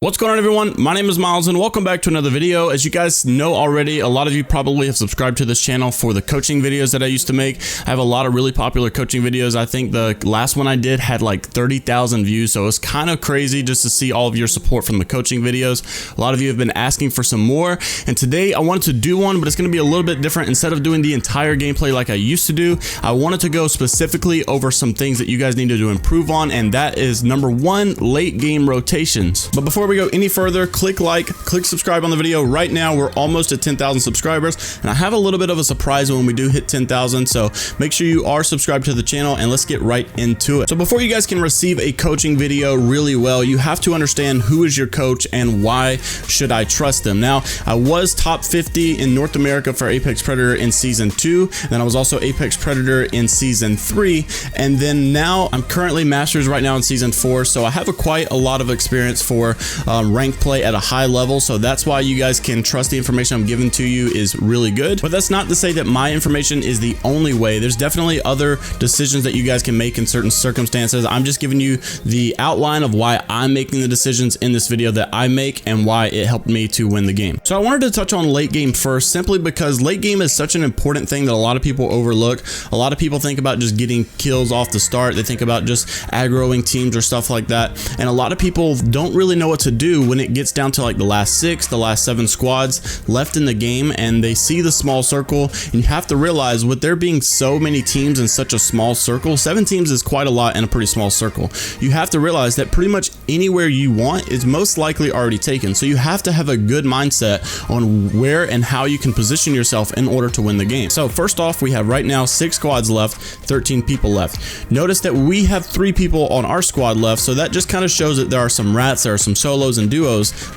What's going on, everyone? My name is Miles and welcome back to another video. As you guys know already, a lot of you probably have subscribed to this channel for the coaching videos that I used to make. I have a lot of really popular coaching videos. I think the last one I did had like 30,000 views, so it's kind of crazy just to see all of your support from the coaching videos. A lot of you have been asking for some more, and today I wanted to do one, but it's going to be a little bit different. Instead of doing the entire gameplay like I used to do, I wanted to go specifically over some things that you guys need to improve on, and that is number one, late game rotations. But before we go any further, click like, click subscribe on the video right now. We're almost at 10,000 subscribers, and I have a little bit of a surprise when we do hit 10,000, so make sure you are subscribed to the channel, and let's get right into it. So before you guys can receive a coaching video really well, you have to understand who is your coach and why should I trust them. Now, I was top 50 in North America for Apex Predator in season 2, then I was also Apex Predator in season 3, and then now I'm currently Masters right now in season 4, so I have quite a lot of experience for rank play at a high level, so that's why you guys can trust the information I'm giving to you is really good. But that's not to say that my information is the only way. There's definitely other decisions that you guys can make in certain circumstances. I'm just giving you the outline of why I'm making the decisions in this video that I make and why it helped me to win the game. So I wanted to touch on late game first, simply because late game is such an important thing that a lot of people overlook. A lot of people think about just getting kills off the start. They think about just aggroing teams or stuff like that, and a lot of people don't really know what to do when it gets down to like the last 6, the last 7 squads left in the game, and they see the small circle. And you have to realize, with there being so many teams in such a small circle, 7 teams is quite a lot in a pretty small circle. You have to realize that pretty much anywhere you want is most likely already taken. So you have to have a good mindset on where and how you can position yourself in order to win the game. So first off, we have right now 6 squads left, 13 people left. Notice that we have 3 people on our squad left, so that just kind of shows that there are some rats, there are some solos and duos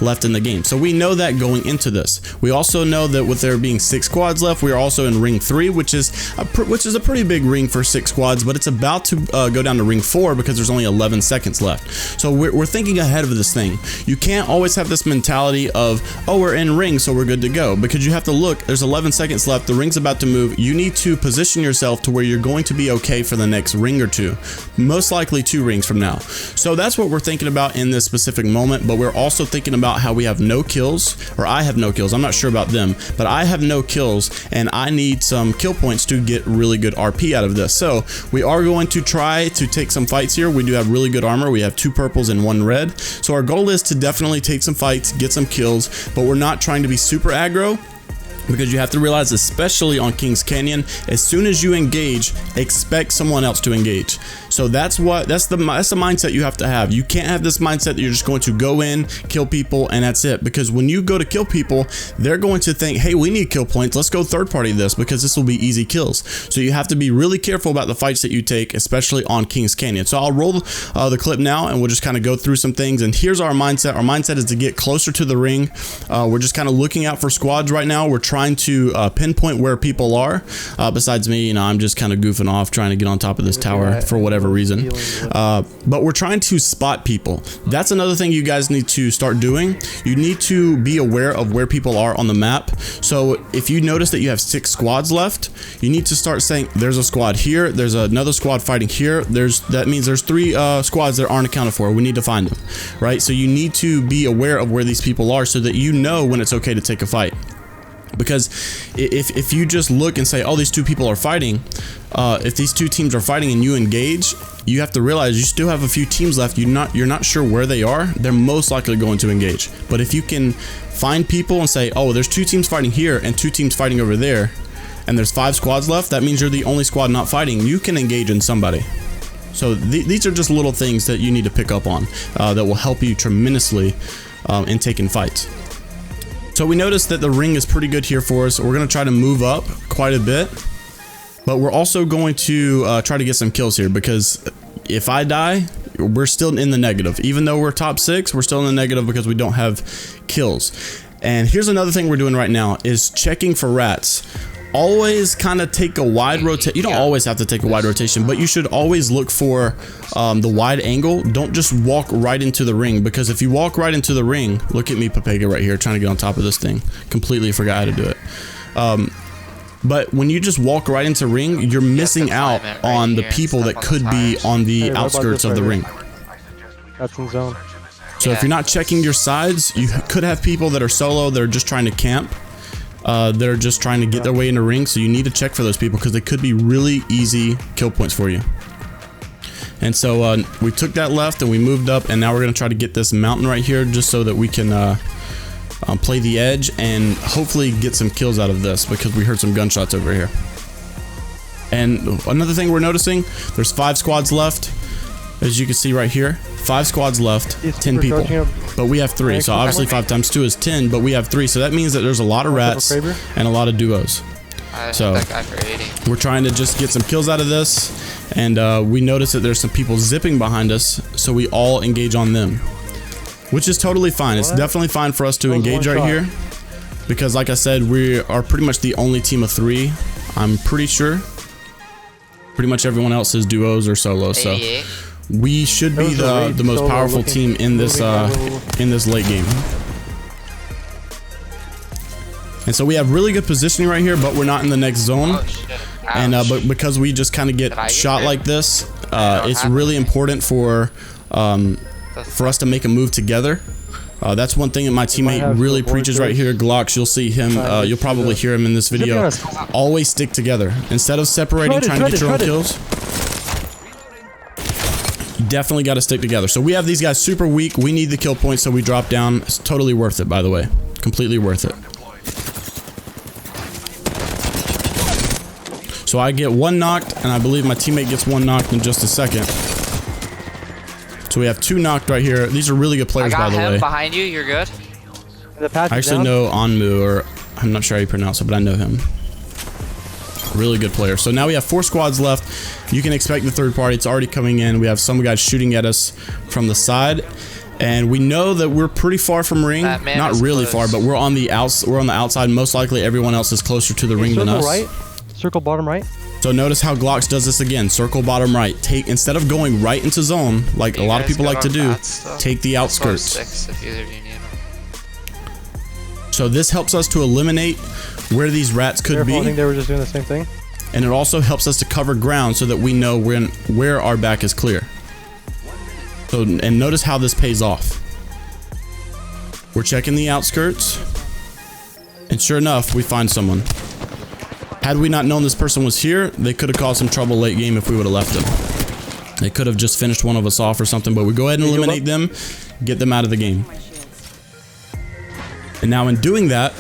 left in the game. So we know that going into this. We also know that with there being 6 squads left, we are also in ring 3, which is a pretty big ring for 6 squads, but it's about to go down to ring 4 because there's only 11 seconds left. So we're thinking ahead of this thing. You can't always have this mentality of, oh, we're in ring, so we're good to go, because you have to look, there's 11 seconds left, the ring's about to move. You need to position yourself to where you're going to be okay for the next ring or 2, most likely 2 rings from now. So that's what we're thinking about in this specific moment, but we're also thinking about how we have no kills, or I have no kills. I'm not sure about them, but I have no kills, and I need some kill points to get really good RP out of this. So we are going to try to take some fights here. We do have really good armor. We have 2 purples and 1 red. So our goal is to definitely take some fights, get some kills, but we're not trying to be super aggro, because you have to realize, especially on Kings Canyon, as soon as you engage, expect someone else to engage. So that's the mindset you have to have. You can't have this mindset that you're just going to go in, kill people, and that's it. Because when you go to kill people, they're going to think, hey, we need kill points. Let's go third party this, because this will be easy kills. So you have to be really careful about the fights that you take, especially on Kings Canyon. So I'll roll the clip now, and we'll just kind of go through some things. And here's our mindset. Our mindset is to get closer to the ring. We're just kind of looking out for squads right now. We're trying to pinpoint where people are. Besides me, I'm just kind of goofing off, trying to get on top of this tower for whatever reason. But we're trying to spot people. That's another thing you guys need to start doing. You need to be aware of where people are on the map. So if you notice that you have 6 squads left, you need to start saying, there's a squad here, there's another squad fighting here, that means there's 3 squads that aren't accounted for. We need to find them, right? So you need to be aware of where these people are so that you know when it's okay to take a fight. Because if you just look and say, oh, these 2 people are fighting, if these 2 teams are fighting and you engage, you have to realize you still have a few teams left. You're not sure where they are. They're most likely going to engage. But if you can find people and say, oh, there's 2 teams fighting here and 2 teams fighting over there, and there's 5 squads left, that means you're the only squad not fighting. You can engage in somebody. So these are just little things that you need to pick up on that will help you tremendously in taking fights. So we noticed that the ring is pretty good here for us. We're going to try to move up quite a bit, but we're also going to try to get some kills here, because if I die, we're still in the negative. Even though we're top 6, we're still in the negative because we don't have kills. And here's another thing we're doing right now is checking for rats. Always kind of take a wide rotation. You don't always have to take a wide rotation, but you should always look for the wide angle. Don't just walk right into the ring, because if you walk right into the ring, look at me, Papega, right here, trying to get on top of this thing. Completely forgot how to do it. But when you just walk right into ring, you're missing out on the people that could be on the outskirts of the ring. That's in zone. So if you're not checking your sides, you could have people that are solo that are just trying to camp. They're just trying to get their way into ring, so you need to check for those people because they could be really easy kill points for you. And so we took that left and we moved up, and now we're going to try to get this mountain right here just so that we can play the edge and hopefully get some kills out of this because we heard some gunshots over here. And another thing we're noticing, there's 5 squads left. As you can see right here, 5 squads left, 10 people, but we have 3. So obviously 5 times 2 is 10, but we have 3. So that means that there's a lot of rats and a lot of duos. So we're trying to just get some kills out of this, and we notice that there's some people zipping behind us, so we all engage on them, which is totally fine. It's definitely fine for us to engage right here because, like I said, we are pretty much the only team of 3. I'm pretty sure. Pretty much everyone else is duos or solos. So we should be the most powerful team in this late game. And so we have really good positioning right here, but we're not in the next zone. And but because we just kind of get shot like this, it's really important for us to make a move together. That's one thing that my teammate really preaches right here, Glocks. You'll see him, you'll probably hear him in this video. Always stick together. Instead of separating, trying to get your own kills, you definitely got to stick together. So we have these guys super weak. We need the kill point, so we drop down. It's totally worth it, by the way. Completely worth it. So I get 1 knocked, and I believe my teammate gets 1 knocked in just a second. So we have 2 knocked right here. These are really good players, by the way. Behind you, you're good. I actually know Onmu, or I'm not sure how you pronounce it, but I know him. Really good player. So now we have 4 squads left. You can expect the third party. It's already coming in. We have some guys shooting at us from the side, and we know that we're pretty far from ring. Not really far, but we're on the outside. Most likely, everyone else is closer to the ring than us. Right. Circle bottom right. So notice how Glocks does this again. Circle bottom right. Instead of going right into zone, like a lot of people like to do, take the outskirts. So this helps us to eliminate where these rats could be. I think they were just doing the same thing. And it also helps us to cover ground so that we know where our back is clear. So, and notice how this pays off. We're checking the outskirts, and sure enough, we find someone. Had we not known this person was here, they could have caused some trouble late game if we would have left them. They could have just finished one of us off or something, but we go ahead and eliminate them, get them out of the game. And now in doing that,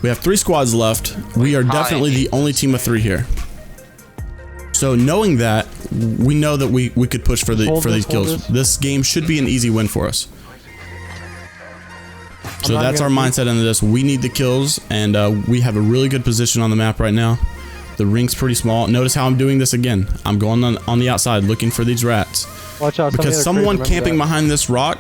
we have 3 squads left. We are definitely the only team of 3 here. So knowing that, we know that we could push for these kills. This game should be an easy win for us. So that's our mindset into this. We need the kills, and we have a really good position on the map right now. The ring's pretty small. Notice how I'm doing this again. I'm going on the outside looking for these rats. Watch out, because someone camping behind this rock,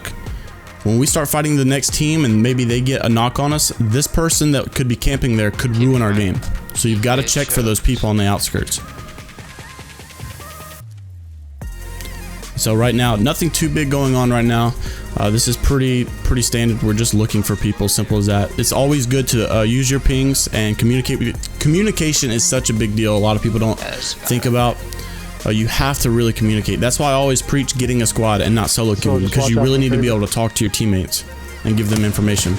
when we start fighting the next team and maybe they get a knock on us, this person that could be camping there could ruin our game. So you've got to check for those people on the outskirts. So right now, nothing too big going on right now. This is pretty standard. We're just looking for people, simple as that. It's always good to use your pings and communicate. Communication is such a big deal. A lot of people don't think about. You have to really communicate. That's why I always preach getting a squad and not solo queuing, because you really need to be able to talk to your teammates and give them information.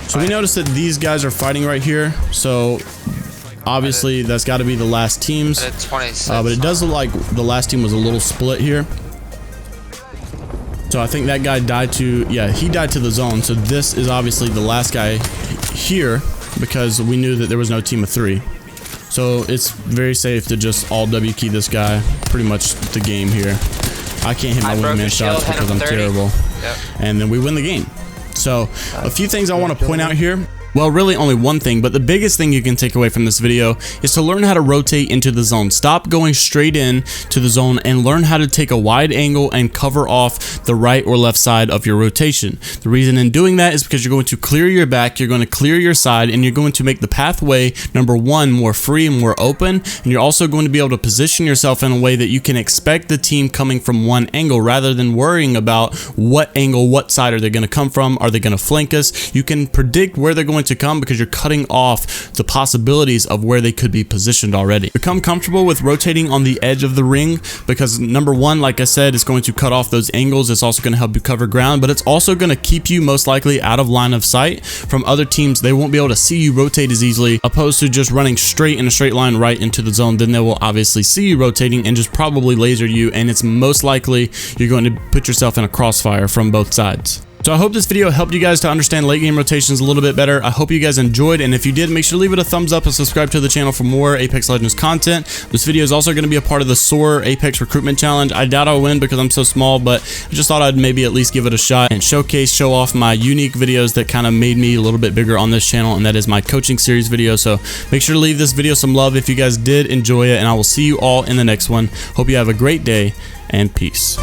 So we notice that these guys are fighting right here. So obviously that's got to be the last teams. But it does look like the last team was a little split here. So I think that guy died to, yeah, he died to the zone. So this is obviously the last guy here because we knew that there was no team of 3. So it's very safe to just all W key this guy. Pretty much the game here. I can't hit my wingman shots because I'm terrible. Yep. And then we win the game. So a few things I want to point out here. Well, really only one thing, but the biggest thing you can take away from this video is to learn how to rotate into the zone. Stop going straight in to the zone and learn how to take a wide angle and cover off the right or left side of your rotation. The reason in doing that is because you're going to clear your back, you're going to clear your side, and you're going to make the pathway, number one, more free and more open, and you're also going to be able to position yourself in a way that you can expect the team coming from one angle rather than worrying about what angle, what side are they going to come from, are they going to flank us. You can predict where they're going going to come because you're cutting off the possibilities of where they could be positioned already. Become comfortable with rotating on the edge of the ring because number one, like I said, it's going to cut off those angles. It's also going to help you cover ground, but it's also going to keep you most likely out of line of sight from other teams. They won't be able to see you rotate as easily opposed to just running straight in a straight line right into the zone. Then they will obviously see you rotating and just probably laser you, and it's most likely you're going to put yourself in a crossfire from both sides. So I hope this video helped you guys to understand late game rotations a little bit better. I hope you guys enjoyed, and if you did, make sure to leave it a thumbs up and subscribe to the channel for more Apex Legends content. This video is also going to be a part of the SOAR Apex Recruitment Challenge. I doubt I'll win because I'm so small, but I just thought I'd maybe at least give it a shot and show off my unique videos that kind of made me a little bit bigger on this channel, and that is my coaching series video. So make sure to leave this video some love if you guys did enjoy it, and I will see you all in the next one. Hope you have a great day, and peace.